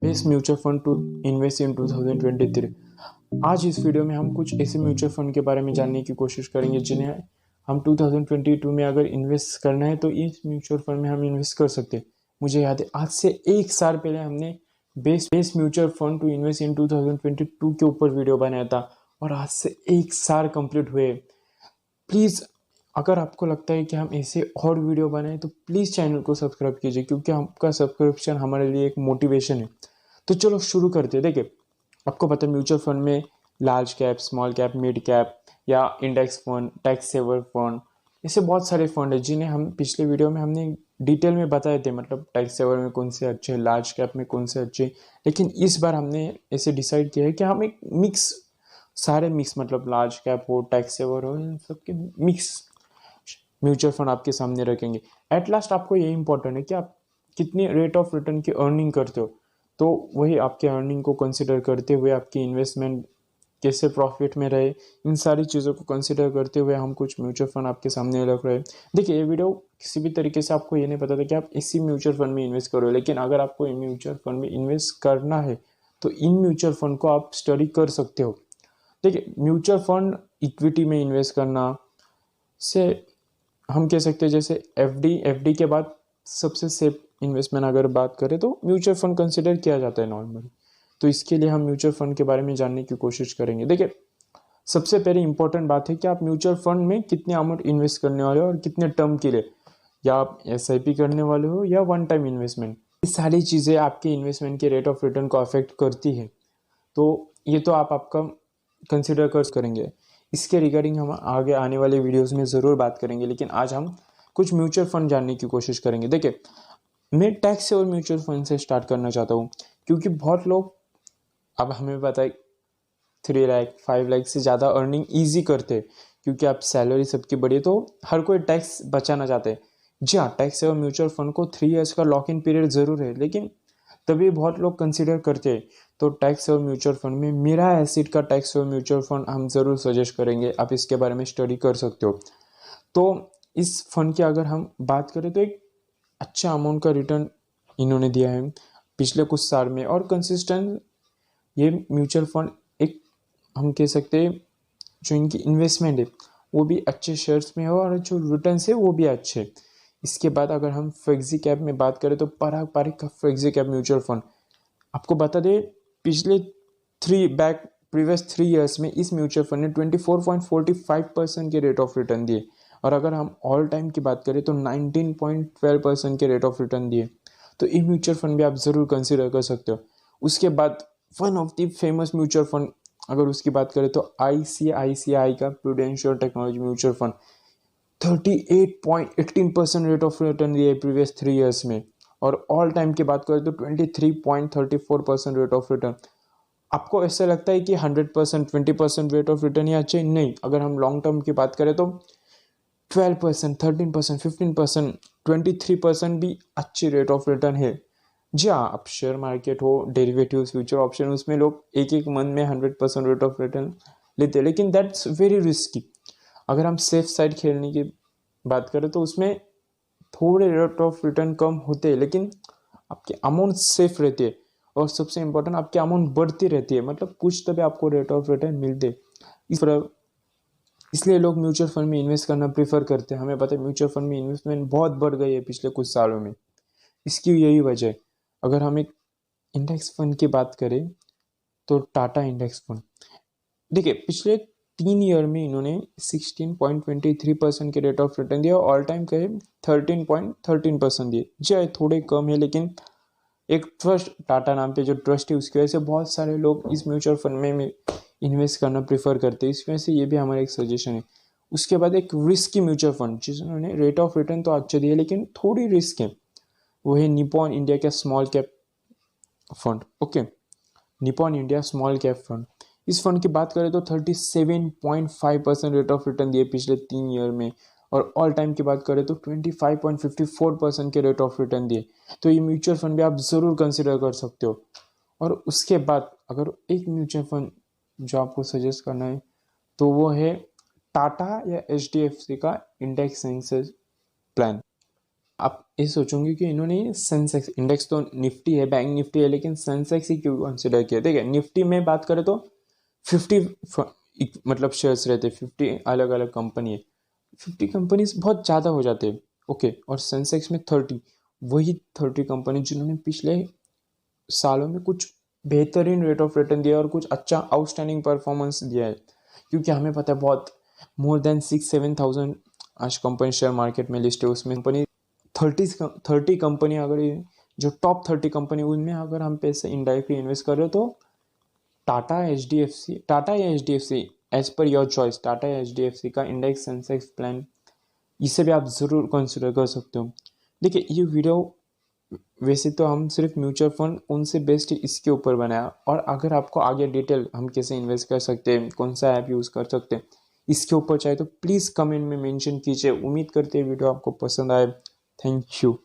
Best mutual fund to invest in 2023। आज इस video में हम कुछ ऐसे म्यूचुअल फंड के बारे में जानने की कोशिश करेंगे जिन्हें हम 2022 में अगर इन्वेस्ट करना है तो इस म्यूचुअल फंड में हम इन्वेस्ट कर सकते हैं। मुझे याद है आज से एक साल पहले हमने best mutual fund to invest in 2022 के ऊपर वीडियो बनाया था और आज से एक साल कंप्लीट हुए। प्लीज़ अगर आपको लगता है कि हम ऐसे और वीडियो बनाएं तो प्लीज़ चैनल को सब्सक्राइब कीजिए, क्योंकि आपका सब्सक्रिप्शन हमारे लिए एक मोटिवेशन है। तो चलो शुरू करते हैं। देखिए, आपको पता है म्यूचुअल फंड में large cap, small cap, mid cap या index fund, tax saver fund, ऐसे बहुत सारे फंड है जिन्हें हम पिछले वीडियो में हमने डिटेल में बताए थे। मतलब टैक्स सेवर में कौन से अच्छे, लार्ज कैप में कौन से अच्छे। लेकिन इस बार हमने ऐसे डिसाइड किया है कि हम एक सारे मिक्स, मतलब लार्ज कैप हो, टैक्स सेवर हो, इन सबके मिक्स म्यूचुअल फंड आपके सामने रखेंगे। एट लास्ट आपको ये इंपॉर्टेंट है कि आप कितनी रेट ऑफ रिटर्न की अर्निंग करते हो, तो वही आपके अर्निंग को कंसिडर करते हुए आपकी इन्वेस्टमेंट कैसे प्रॉफिट में रहे, इन सारी चीज़ों को कंसिडर करते हुए हम कुछ म्यूचुअल फंड आपके सामने रख रहे हैं। देखिए, ये वीडियो किसी भी तरीके से आपको ये नहीं पता था कि आप इसी म्यूचुअल फंड में इन्वेस्ट करो, लेकिन अगर आपको म्यूचुअल फंड में इन्वेस्ट करना है तो इन म्यूचुअल फंड को आप स्टडी कर सकते हो। देखिए, म्यूचुअल फंड इक्विटी में इन्वेस्ट करना से हम कह सकते हैं जैसे एफडी के बाद सबसे सेफ इन्वेस्टमेंट अगर बात करें तो म्यूचुअल फंड कंसिडर किया जाता है नॉर्मली। तो इसके लिए हम म्यूचुअल फंड के बारे में जानने की कोशिश करेंगे। देखिए, सबसे पहले इंपॉर्टेंट बात है कि आप म्यूचुअल फंड में कितने अमाउंट इन्वेस्ट करने वाले हो और कितने टर्म के लिए, या आप एसआईपी करने वाले हो या वन टाइम इन्वेस्टमेंट। ये सारी चीज़ें आपके इन्वेस्टमेंट के रेट ऑफ रिटर्न को अफेक्ट करती है। तो ये तो आपका कंसिडर करेंगे। इसके रिगार्डिंग हम आगे आने वाले वीडियोस में ज़रूर बात करेंगे, लेकिन आज हम कुछ म्यूचुअल फंड जानने की कोशिश करेंगे। देखिए, मैं टैक्स सेवर म्यूचुअल फंड से स्टार्ट करना चाहता हूँ, क्योंकि बहुत लोग, अब हमें पता है, 3 लाख 5 लाख से ज़्यादा अर्निंग ईजी करते हैं, क्योंकि आप सैलरी सबकी बड़ी है तो हर कोई टैक्स बचाना चाहते हैं। जी हाँ, टैक्स सेवर म्यूचुअल फंड को 3 इयर्स का लॉक इन पीरियड ज़रूर है, लेकिन तभी बहुत लोग कंसिडर करते हैं। तो टैक्स सेवर म्यूचुअल फंड में मेरा एसिड का टैक्स सेवर म्यूचुअल फंड हम ज़रूर सजेस्ट करेंगे, आप इसके बारे में स्टडी कर सकते हो। तो इस फंड की अगर हम बात करें तो एक अच्छा अमाउंट का रिटर्न इन्होंने दिया है पिछले कुछ साल में, और कंसिस्टेंट ये म्यूचुअल फंड एक, हम कह सकते हैं, जो इनकी इन्वेस्टमेंट है वो भी अच्छे शेयर्स में हो और जो रिटर्न है वो भी अच्छे। इसके बाद अगर हम फ्लेक्सी कैप में बात करें तो पराग पारिक का फ्लेक्सी कैप म्यूचुअल फंड, आपको बता दें, पिछले प्रीवियस 3 इयर्स में इस म्यूचुअल फंड ने 24.45% के रेट ऑफ रिटर्न दिए, और अगर हम ऑल टाइम की बात करें तो 19.12% के रेट ऑफ रिटर्न दिए। तो ये म्यूचुअल फंड भी आप ज़रूर कंसिडर कर सकते हो। उसके बाद one of the famous mutual fund अगर उसकी बात करें तो ICICI का prudential technology mutual fund 38.18% rate of return दिए प्रीवियस 3 इयर्स में, और ऑल टाइम की बात करें तो 23.34% रेट ऑफ रिटर्न। आपको ऐसा लगता है कि 100%, 20% रेट ऑफ रिटर्न ही अच्छे? नहीं, अगर हम लॉन्ग टर्म की बात करें तो 12%, 13%, 15%, 23% भी अच्छी रेट ऑफ रिटर्न है। जी हाँ, अब शेयर मार्केट हो, डेरिवेटिव्स, फ्यूचर ऑप्शन, उसमें लोग एक एक मंथ में 100% रेट ऑफ रिटर्न लेते हैं, लेकिन दैट्स वेरी रिस्की। अगर हम सेफ साइड खेलने की बात करें तो उसमें थोड़े रेट ऑफ रिटर्न कम होते हैं, लेकिन आपके अमाउंट सेफ रहती है, और सबसे इंपॉर्टेंट आपकी अमाउंट बढ़ती रहती है, मतलब कुछ तो भी आपको रेट ऑफ रिटर्न मिलते। इसलिए लोग म्यूचुअल फंड में इन्वेस्ट करना प्रीफर करते हैं। हमें पता है म्यूचुअल फंड में इन्वेस्टमेंट बहुत बढ़ गई है पिछले कुछ सालों में, इसकी यही वजह है। अगर हम एक इंडेक्स फंड की बात करें तो टाटा इंडेक्स फंड, देखिए, पिछले 3 ईयर में इन्होंने 16.23% के रेट ऑफ रिटर्न दिया, ऑल टाइम कहे 13.13% दिए। जी, थोड़े कम है, लेकिन एक ट्रस्ट, टाटा नाम पे जो ट्रस्ट है उसकी वजह से बहुत सारे लोग इस म्यूचुअल फंड में इन्वेस्ट करना प्रेफर करते हैं। इस वजह से ये भी हमारा एक सजेशन है। उसके बाद एक रिस्की म्यूचुअल फंड जिन्होंने रेट ऑफ रिटर्न तो अच्छे दिए लेकिन थोड़ी रिस्क है, वो है निपॉन इंडिया का small cap fund. Okay, Nippon India small cap fund, इस फंड की बात करें तो 37.5% रेट ऑफ रिटर्न दिए पिछले 3 ईयर में, और ऑल टाइम की बात करें तो 25.54% के रेट ऑफ रिटर्न दिए। तो ये म्यूचुअल फंड भी आप ज़रूर कंसिडर कर सकते हो। और उसके बाद अगर एक म्यूचुअल फंड जो आपको सजेस्ट करना है तो वो है टाटा या HDFC का इंडेक्स सेंसेस प्लान। आप ये सोचोगे कि इन्होंने सेंसेक्स इंडेक्स तो निफ्टी है, बैंक निफ्टी है, लेकिन सेंसेक्स ही क्यों कंसिडर किया। देखिए निफ्टी में बात करें तो 50 मतलब शेयर्स रहते, 50 अलग अलग कंपनी है, 50 कंपनीज बहुत ज़्यादा हो जाते हैं। ओके, और सेंसेक्स में 30, वही 30 कंपनी जिन्होंने पिछले सालों में कुछ बेहतरीन रेट ऑफ रिटर्न दिया और कुछ अच्छा आउटस्टैंडिंग परफॉर्मेंस दिया है। क्योंकि हमें पता है बहुत मोर देन 6-7 थाउजेंड आज कंपनी शेयर मार्केट में लिस्ट है, उसमें कंपनी 30 कंपनी अगर जो टॉप 30 कंपनी उनमें अगर हम पैसे इनडायरेक्टली इन्वेस्ट कर रहे हो तो टाटा या H D F C as per your choice, Tata या एच डी एफ सी का इंडेक्स सेंसेक्स प्लान, इसे भी आप ज़रूर कंसिडर कर सकते हो। देखिए ये वीडियो वैसे तो हम सिर्फ म्यूचुअल फंड उनसे बेस्ट इसके ऊपर बनाया, और अगर आपको आगे डिटेल हम कैसे इन्वेस्ट कर सकते हैं, कौन सा ऐप यूज़ कर सकते हैं, इसके ऊपर चाहे तो प्लीज़ कमेंट में मेंशन कीजिए। उम्मीद करते हैं वीडियो आपको पसंद आए। Thank you.